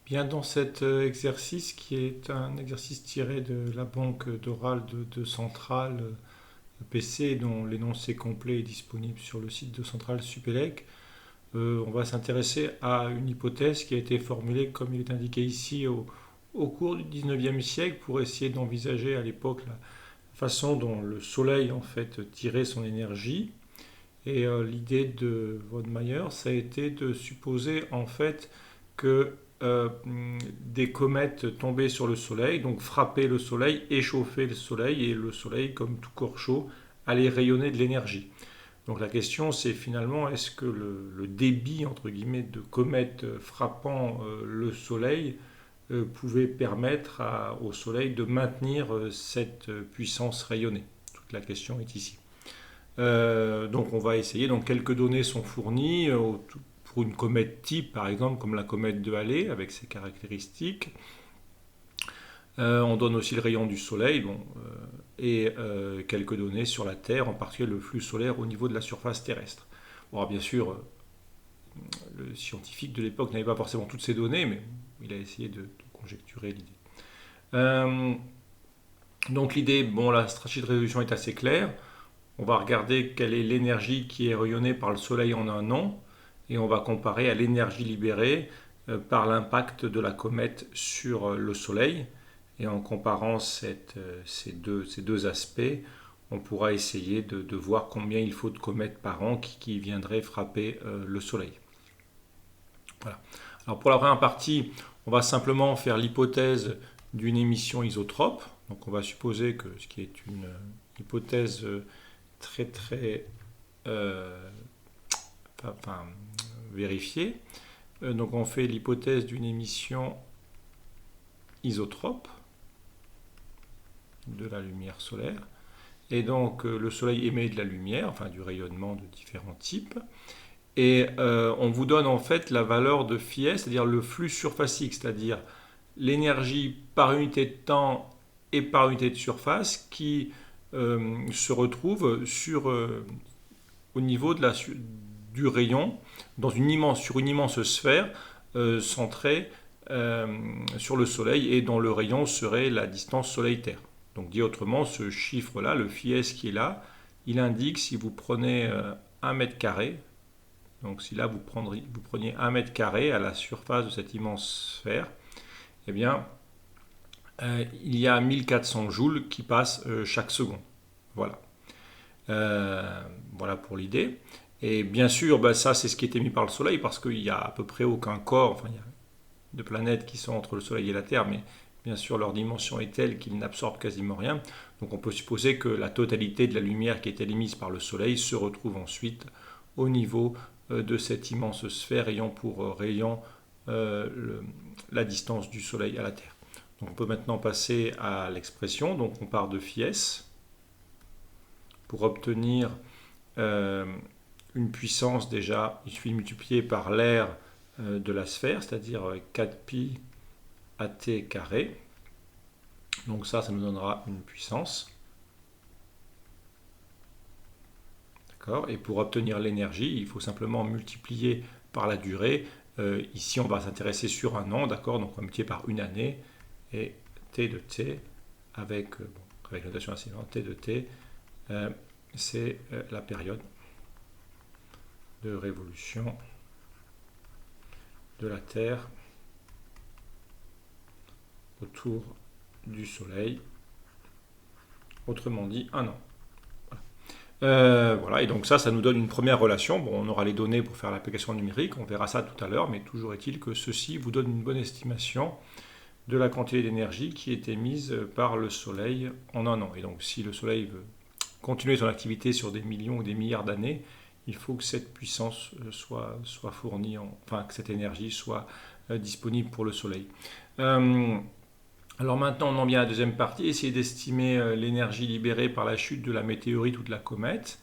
Bien, dans cet exercice qui est un exercice tiré de la banque d'oral de Centrale PC, dont l'énoncé complet est disponible sur le site de Centrale Supélec, on va s'intéresser à une hypothèse qui a été formulée, comme il est indiqué ici, au cours du 19e siècle pour essayer d'envisager à l'époque la façon dont le Soleil en fait tirait son énergie. Et l'idée de von Mayer, ça a été de supposer en fait que des comètes tombaient sur le Soleil, donc frappaient le Soleil, échauffaient le Soleil, et le Soleil, comme tout corps chaud, allait rayonner de l'énergie. Donc la question, c'est finalement, est-ce que le débit, entre guillemets, de comètes frappant le Soleil pouvait permettre au Soleil de maintenir cette puissance rayonnée? Toute la question est ici. Donc on va essayer, donc quelques données sont fournies pour une comète type, par exemple, comme la comète de Halley, avec ses caractéristiques. On donne aussi le rayon du Soleil, et quelques données sur la Terre, en particulier le flux solaire au niveau de la surface terrestre. Bon, alors, bien sûr, le scientifique de l'époque n'avait pas forcément toutes ces données, mais il a essayé de conjecturer l'idée. Donc l'idée, bon, la stratégie de résolution est assez claire. On va regarder quelle est l'énergie qui est rayonnée par le Soleil en un an, et on va comparer à l'énergie libérée par l'impact de la comète sur le Soleil. Et en comparant ces deux aspects, on pourra essayer de voir combien il faut de comètes par an qui viendraient frapper le Soleil. Voilà. Alors pour la première partie, on va simplement faire l'hypothèse d'une émission isotrope. Donc on va supposer que ce qui est une hypothèse très vérifiée. Donc on fait l'hypothèse d'une émission isotrope de la lumière solaire. Et donc le Soleil émet de la lumière, enfin du rayonnement de différents types. Et on vous donne en fait la valeur de φ, c'est-à-dire le flux surfacique, c'est-à-dire l'énergie par unité de temps et par unité de surface qui se retrouve au niveau du rayon sur une immense sphère centrée sur le Soleil, et dont le rayon serait la distance Soleil-Terre. Donc dit autrement, ce chiffre-là, le φ qui est là, il indique si vous prenez 1 mètre carré, donc si là vous preniez 1 mètre carré à la surface de cette immense sphère, eh bien il y a 1400 joules qui passent chaque seconde. Voilà. Voilà pour l'idée. Et bien sûr, ça c'est ce qui est émis par le Soleil, parce qu'il n'y a à peu près aucun corps, enfin il y a de planètes qui sont entre le Soleil et la Terre, mais bien sûr leur dimension est telle qu'ils n'absorbent quasiment rien. Donc on peut supposer que la totalité de la lumière qui est émise par le Soleil se retrouve ensuite au niveau de cette immense sphère ayant pour rayon la distance du Soleil à la Terre. Donc on peut maintenant passer à l'expression. Donc on part de φ pour obtenir une puissance. Déjà, il suffit de multiplier par l'aire de la sphère, c'est-à-dire 4pi at carré. Donc ça nous donnera une puissance. D'accord. Et pour obtenir l'énergie, il faut simplement multiplier par la durée. Ici, on va s'intéresser sur un an, d'accord. Donc on va multiplier par une année, et t de t avec notation assez lente, t de t, c'est la période de révolution de la Terre autour du Soleil, autrement dit un an. Voilà, et donc ça nous donne une première relation. Bon, on aura les données pour faire l'application numérique, on verra ça tout à l'heure, mais toujours est-il que ceci vous donne une bonne estimation de la quantité d'énergie qui est émise par le Soleil en un an. Et donc si le Soleil veut continuer son activité sur des millions ou des milliards d'années, il faut que cette puissance soit fournie, enfin que cette énergie soit disponible pour le Soleil. Alors maintenant, on en vient à la deuxième partie, essayer d'estimer l'énergie libérée par la chute de la météorite ou de la comète.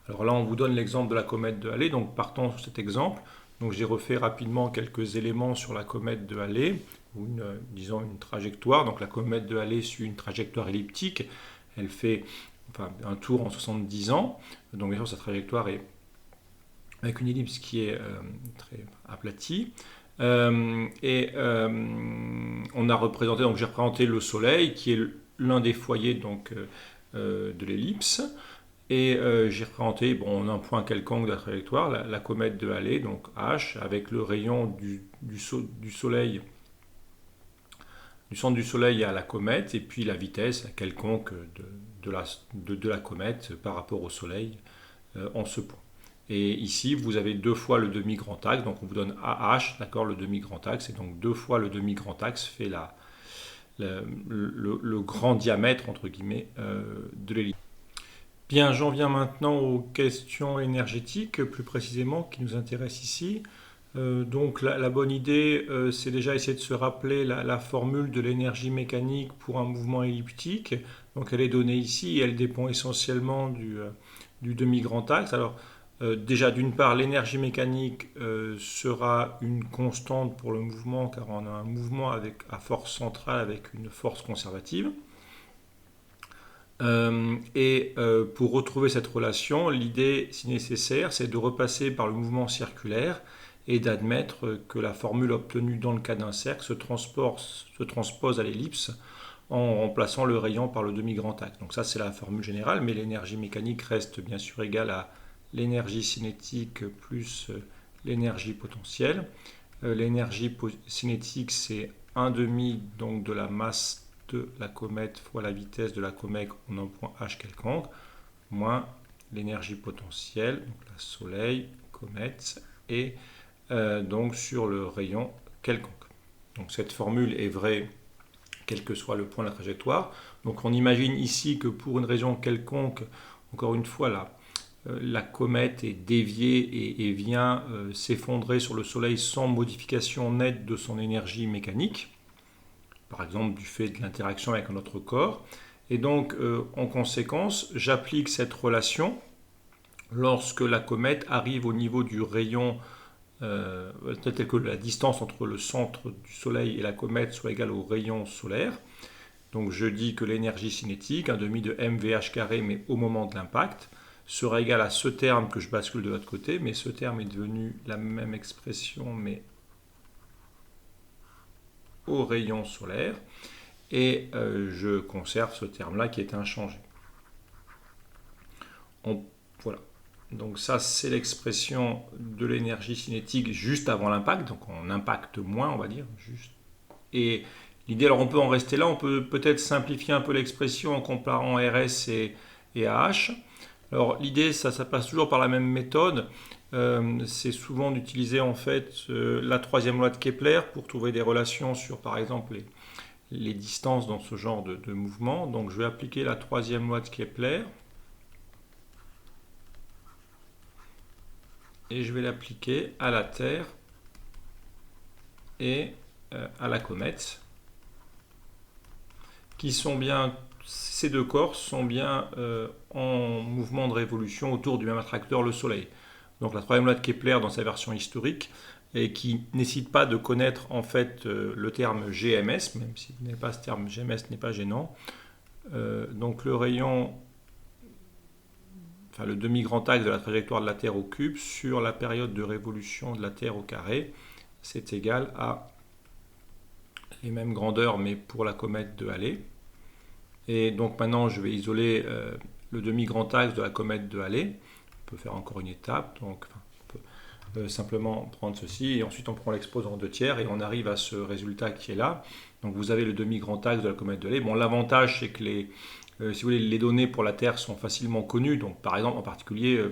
Alors là, on vous donne l'exemple de la comète de Halley, donc partons sur cet exemple. Donc j'ai refait rapidement quelques éléments sur la comète de Halley, ou disons une trajectoire. Donc la comète de Halley suit une trajectoire elliptique, elle fait un tour en 70 ans, donc bien sûr sa trajectoire est avec une ellipse qui est très aplatie. On a représenté, donc j'ai représenté le Soleil qui est l'un des foyers donc, de l'ellipse. Et j'ai représenté un point quelconque de la trajectoire, la comète de Halley, donc H, avec le rayon du Soleil, du centre du Soleil à la comète, et puis la vitesse quelconque de la comète par rapport au Soleil en ce point. Et ici, vous avez 2 fois le demi-grand axe, donc on vous donne AH, d'accord, le demi-grand axe, et donc 2 fois le demi-grand axe fait le grand diamètre, entre guillemets, de l'ellipse. Bien, j'en viens maintenant aux questions énergétiques, plus précisément, qui nous intéressent ici. Donc la bonne idée, c'est déjà essayer de se rappeler la formule de l'énergie mécanique pour un mouvement elliptique. Donc elle est donnée ici et elle dépend essentiellement du demi-grand axe. Alors déjà d'une part, l'énergie mécanique sera une constante pour le mouvement car on a un mouvement à force centrale avec une force conservative. Pour retrouver cette relation, l'idée, si nécessaire, c'est de repasser par le mouvement circulaire et d'admettre que la formule obtenue dans le cas d'un cercle se transpose à l'ellipse en remplaçant le rayon par le demi-grand axe. Donc ça, c'est la formule générale, mais l'énergie mécanique reste bien sûr égale à l'énergie cinétique plus l'énergie potentielle. L'énergie cinétique, c'est 1 demi donc, de la masse de la comète fois la vitesse de la comète en un point H quelconque, moins l'énergie potentielle, donc la Soleil, comète, et donc sur le rayon quelconque. Donc cette formule est vraie quel que soit le point de la trajectoire. Donc on imagine ici que pour une raison quelconque, encore une fois, la comète est déviée et vient s'effondrer sur le Soleil sans modification nette de son énergie mécanique, par exemple du fait de l'interaction avec notre corps. Et donc, en conséquence, j'applique cette relation lorsque la comète arrive au niveau du rayon, tel que la distance entre le centre du Soleil et la comète soit égale au rayon solaire. Donc je dis que l'énergie cinétique, 1 demi de mvh carré, mais au moment de l'impact, sera égale à ce terme que je bascule de l'autre côté, mais ce terme est devenu la même expression, mais au rayon solaire, et je conserve ce terme-là qui est inchangé. Voilà. Donc ça, c'est l'expression de l'énergie cinétique juste avant l'impact, donc on impacte moins, on va dire. Et l'idée, alors on peut en rester là, on peut peut-être simplifier un peu l'expression en comparant RS et AH. Alors l'idée, ça passe toujours par la même méthode. C'est souvent d'utiliser en fait la troisième loi de Kepler pour trouver des relations sur par exemple les distances dans ce genre de mouvement. Donc je vais appliquer la troisième loi de Kepler et je vais l'appliquer à la Terre et à la comète, qui sont bien, ces deux corps sont bien en mouvement de révolution autour du même attracteur, le Soleil. Donc la troisième loi de Kepler dans sa version historique, et qui ne nécessite pas de connaître en fait le terme GMS, même si vous n'avez pas ce terme, GMS n'est pas gênant. Donc le rayon, enfin le demi-grand axe de la trajectoire de la Terre au cube sur la période de révolution de la Terre au carré, c'est égal à les mêmes grandeurs mais pour la comète de Halley. Et donc maintenant je vais isoler le demi-grand axe de la comète de Halley. On peut faire encore une étape, donc on peut simplement prendre ceci et ensuite on prend l'exposant en 2/3 et on arrive à ce résultat qui est là. Donc vous avez le demi-grand axe de la comète de Halley. Bon, l'avantage c'est que si vous voulez, les données pour la Terre sont facilement connues. Donc par exemple en particulier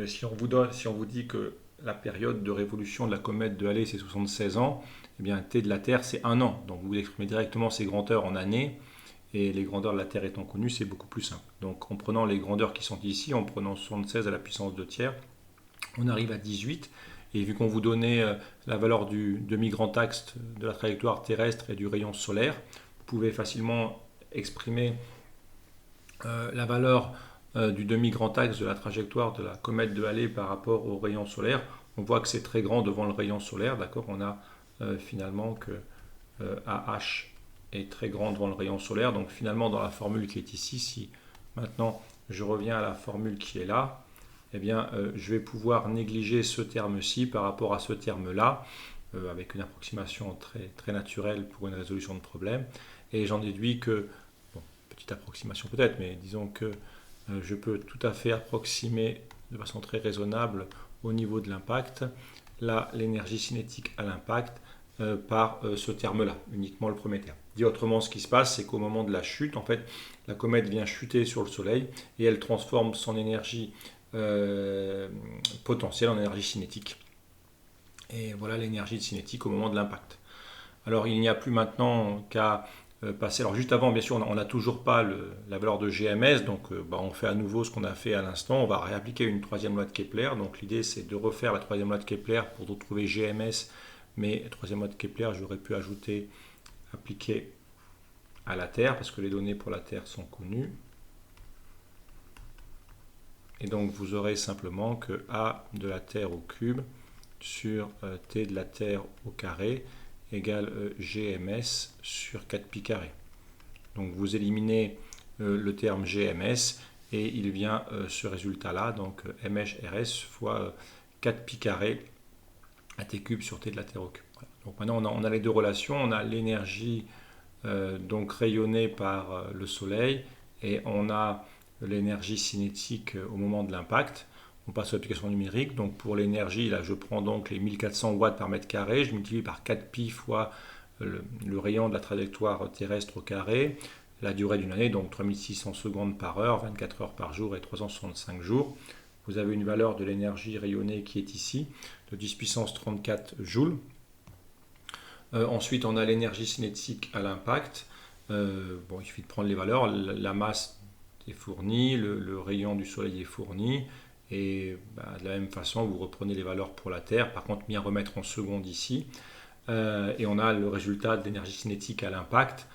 si on vous dit que la période de révolution de la comète de Halley c'est 76 ans, eh bien T de la Terre c'est 1 an. Donc vous exprimez directement ces grandeurs en années. Et les grandeurs de la Terre étant connues, c'est beaucoup plus simple. Donc en prenant les grandeurs qui sont ici, en prenant 76 à la puissance 2/3, on arrive à 18. Et vu qu'on vous donnait la valeur du demi-grand axe de la trajectoire terrestre et du rayon solaire, vous pouvez facilement exprimer la valeur du demi-grand axe de la trajectoire de la comète de Halley par rapport au rayon solaire. On voit que c'est très grand devant le rayon solaire, d'accord. On a finalement que AH est très grand devant le rayon solaire. Donc finalement dans la formule qui est ici, si maintenant je reviens à la formule qui est là, eh bien je vais pouvoir négliger ce terme-ci par rapport à ce terme-là. avec une approximation très, très naturelle pour une résolution de problème. Et j'en déduis que, bon, petite approximation peut-être, mais disons que je peux tout à fait approximer de façon très raisonnable au niveau de l'impact l'énergie cinétique à l'impact par ce terme-là, uniquement le premier terme. Dit autrement, ce qui se passe, c'est qu'au moment de la chute, en fait, la comète vient chuter sur le Soleil et elle transforme son énergie potentielle en énergie cinétique. Et voilà l'énergie cinétique au moment de l'impact. Alors il n'y a plus maintenant qu'à passer. Alors juste avant, bien sûr, on n'a toujours pas la valeur de GMS, donc on fait à nouveau ce qu'on a fait à l'instant. On va réappliquer une troisième loi de Kepler. Donc l'idée c'est de refaire la troisième loi de Kepler pour retrouver GMS, mais la troisième loi de Kepler, j'aurais pu ajouter appliquer à la Terre, parce que les données pour la Terre sont connues. Et donc vous aurez simplement que A de la Terre au cube sur T de la Terre au carré égale GMS sur 4pi carré. Donc vous éliminez le terme GMS et il vient ce résultat-là, donc MHRS fois 4pi carré à T cube sur T de la Terre au cube. Voilà. Donc maintenant on a les deux relations, on a l'énergie donc rayonnée par le Soleil et on a l'énergie cinétique au moment de l'impact. On passe à l'application numérique. Donc pour l'énergie, là je prends donc les 1400 watts par mètre carré, je multiplie par 4pi fois le rayon de la trajectoire terrestre au carré, la durée d'une année, donc 3600 secondes par heure, 24 heures par jour et 365 jours. Vous avez une valeur de l'énergie rayonnée qui est ici, de 10 puissance 34 joules. Ensuite, on a l'énergie cinétique à l'impact. Il suffit de prendre les valeurs. La masse est fournie, le rayon du Soleil est fourni. Et de la même façon, vous reprenez les valeurs pour la Terre, par contre bien remettre en secondes ici. Et on a le résultat de l'énergie cinétique à l'impact.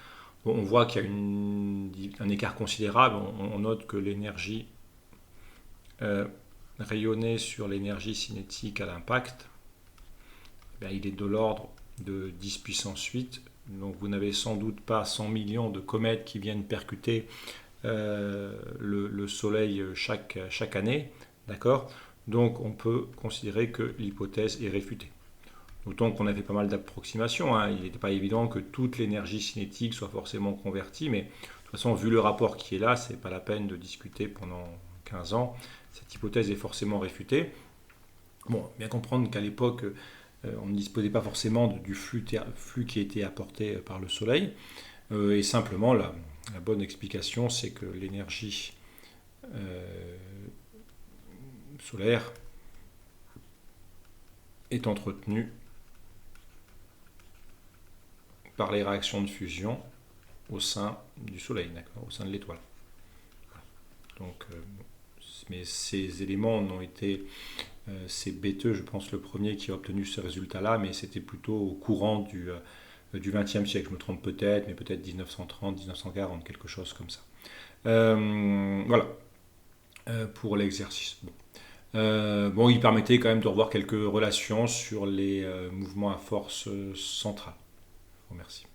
Bon, on voit qu'il y a un écart considérable. On note que l'énergie rayonnée sur l'énergie cinétique à l'impact, il est de l'ordre de 10 puissance 8. Donc vous n'avez sans doute pas 100 millions de comètes qui viennent percuter le Soleil chaque année. D'accord ? Donc on peut considérer que l'hypothèse est réfutée. D'autant qu'on a fait pas mal d'approximations. Il n'était pas évident que toute l'énergie cinétique soit forcément convertie, mais de toute façon, vu le rapport qui est là, ce n'est pas la peine de discuter pendant 15 ans. Cette hypothèse est forcément réfutée. Bon, bien comprendre qu'à l'époque, on ne disposait pas forcément du flux qui était apporté par le Soleil. Et simplement, la bonne explication, c'est que l'énergie solaire est entretenue par les réactions de fusion au sein du Soleil, au sein de l'étoile. Donc, mais ces éléments ont été, c'est Bethe, je pense, le premier qui a obtenu ce résultat-là, mais c'était plutôt au courant du XXe siècle. Je me trompe peut-être, mais peut-être 1930, 1940, quelque chose comme ça. Voilà, pour l'exercice. Il permettait quand même de revoir quelques relations sur les mouvements à force centrale. Je vous remercie.